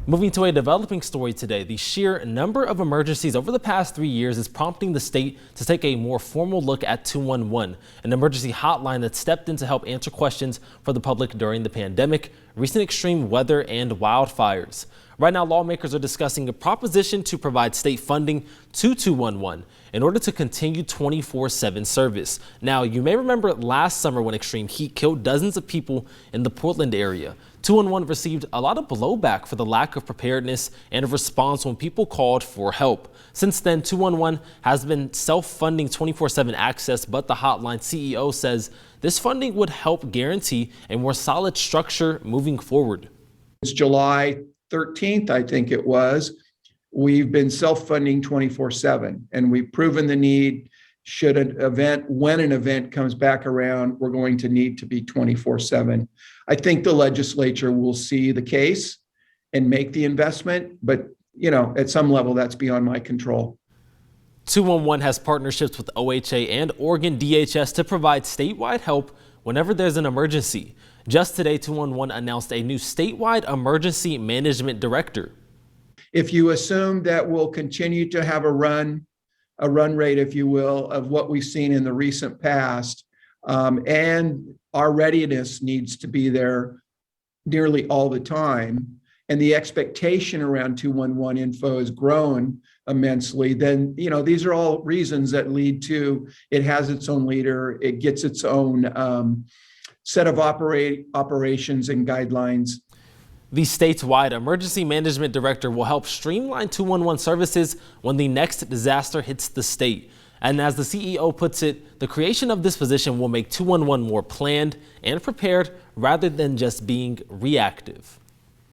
Moving to a developing story today, the sheer number of emergencies over the past 3 years is prompting the state to take a more formal look at 211, an emergency hotline that stepped in to help answer questions for the public during the pandemic, recent extreme weather, and wildfires. Right now, lawmakers are discussing a proposition to provide state funding to 211 in order to continue 24/7 service. Now, you may remember last summer when extreme heat killed dozens of people in the Portland area. 211 received a lot of blowback for the lack of preparedness and of response when people called for help. Since then, 211 has been self-funding 24/7 access, but the hotline CEO says this funding would help guarantee a more solid structure moving forward. It's July 13th, I think it was. We've been self-funding 24/7, and we've proven the need. When an event comes back around, we're going to need to be 24/7. I think the legislature will see the case and make the investment, but at some level that's beyond my control. 211 has partnerships with OHA and Oregon DHS to provide statewide help whenever there's an emergency. Just today, 211 announced a new statewide emergency management director. If you assume that we'll continue to have a run rate, if you will, of what we've seen in the recent past, and our readiness needs to be there nearly all the time, and the expectation around 211 info has grown immensely, then these are all reasons that lead to it has its own leader, it gets its own set of operations and guidelines. The statewide emergency management director will help streamline 211 services when the next disaster hits the state. And as the CEO puts it, the creation of this position will make 211 more planned and prepared rather than just being reactive.